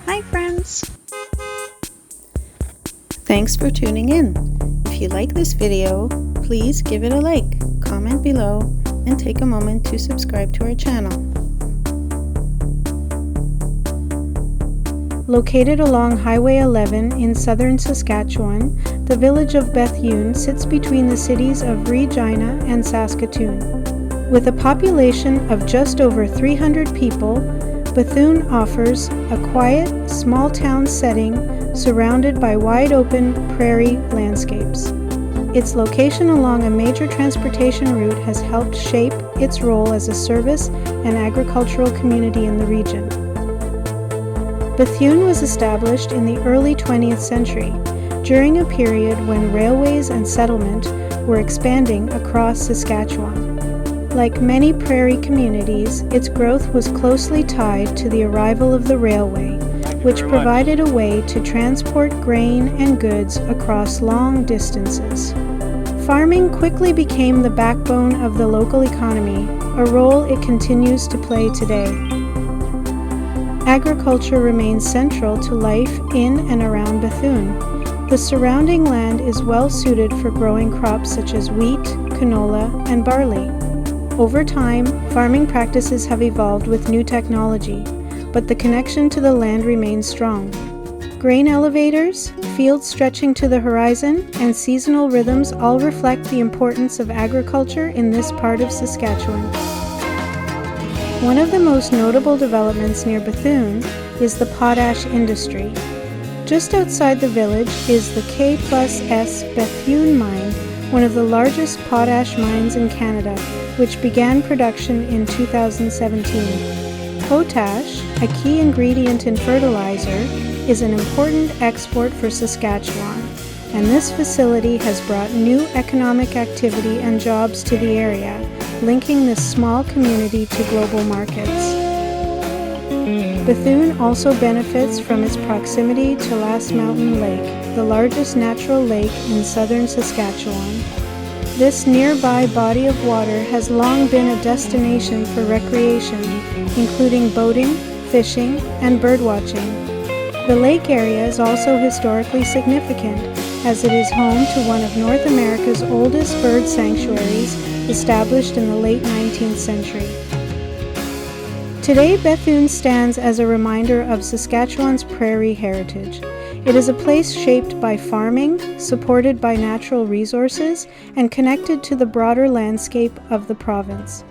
Hi friends! Thanks for tuning in. If you like this video, please give it a like, comment below, and take a moment to subscribe to our channel. Located along Highway 11 in southern Saskatchewan, the village of Bethune sits between the cities of Regina and Saskatoon. With a population of just over 300 people, Bethune offers a quiet, small-town setting surrounded by wide-open prairie landscapes. Its location along a major transportation route has helped shape its role as a service and agricultural community in the region. Bethune was established in the early 20th century, during a period when railways and settlement were expanding across Saskatchewan. Like many prairie communities, its growth was closely tied to the arrival of the railway, which provided a way to transport grain and goods across long distances. Farming quickly became the backbone of the local economy, a role it continues to play today. Agriculture remains central to life in and around Bethune. The surrounding land is well suited for growing crops such as wheat, canola, and barley. Over time, farming practices have evolved with new technology, but the connection to the land remains strong. Grain elevators, fields stretching to the horizon, and seasonal rhythms all reflect the importance of agriculture in this part of Saskatchewan. One of the most notable developments near Bethune is the potash industry. Just outside the village is the K+S Bethune mine, one of the largest potash mines in Canada, which began production in 2017. Potash, a key ingredient in fertilizer, is an important export for Saskatchewan, and this facility has brought new economic activity and jobs to the area, linking this small community to global markets. Bethune also benefits from its proximity to Last Mountain Lake, the largest natural lake in southern Saskatchewan. This nearby body of water has long been a destination for recreation, including boating, fishing, and birdwatching. The lake area is also historically significant, as it is home to one of North America's oldest bird sanctuaries, established in the late 19th century. Today, Bethune stands as a reminder of Saskatchewan's prairie heritage. It is a place shaped by farming, supported by natural resources, and connected to the broader landscape of the province.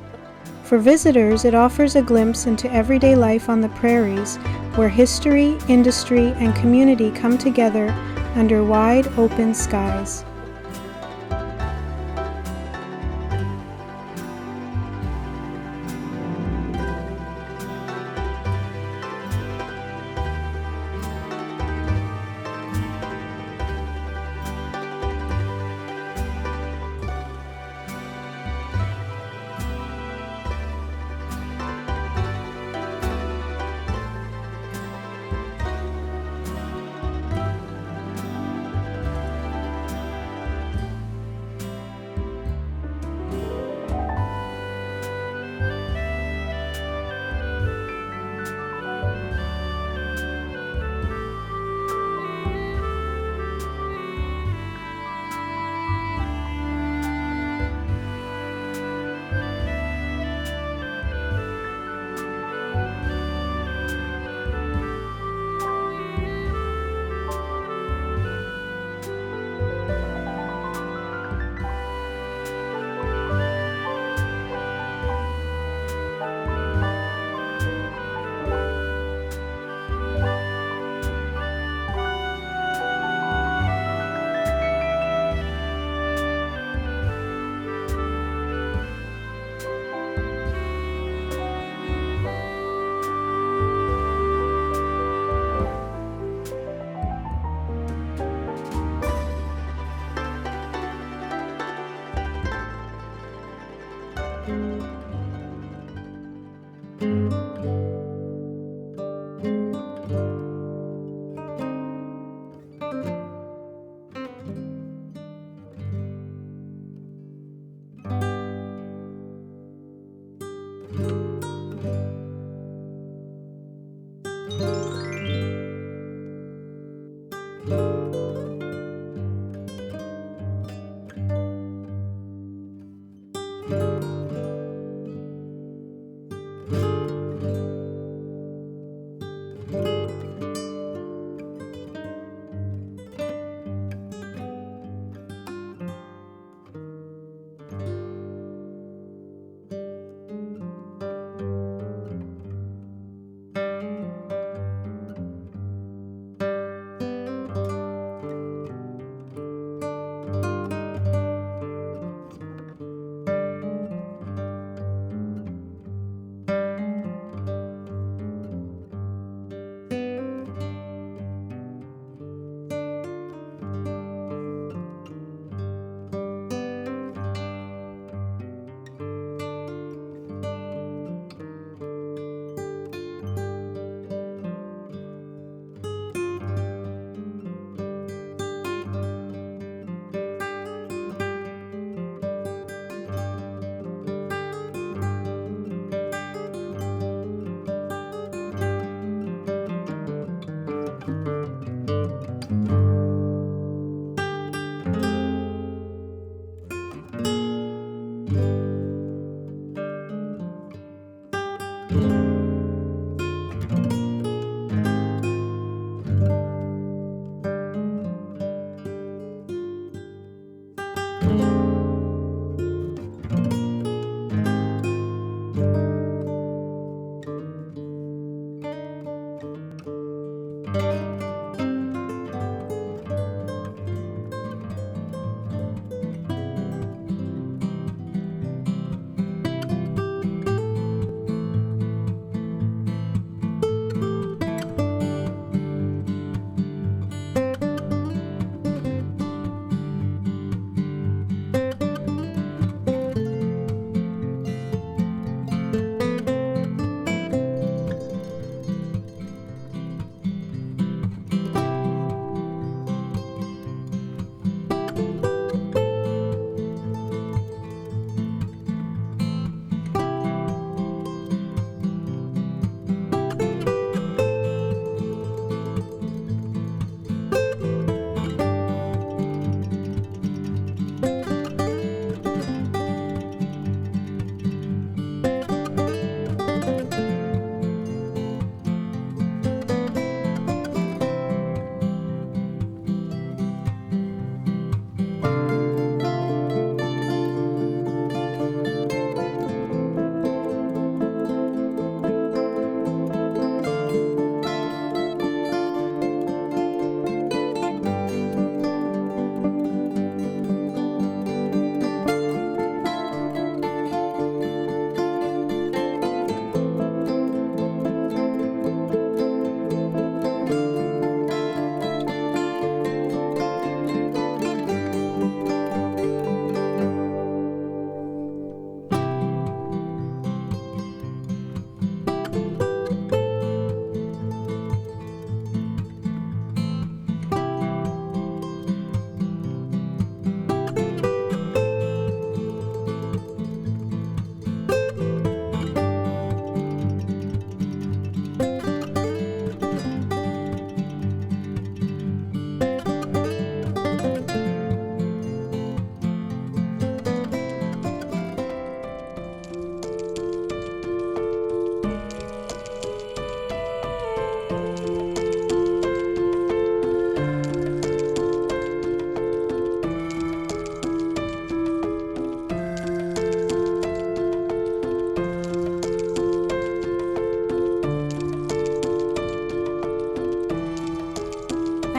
For visitors, it offers a glimpse into everyday life on the prairies, where history, industry, and community come together under wide open skies.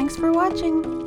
Thanks for watching.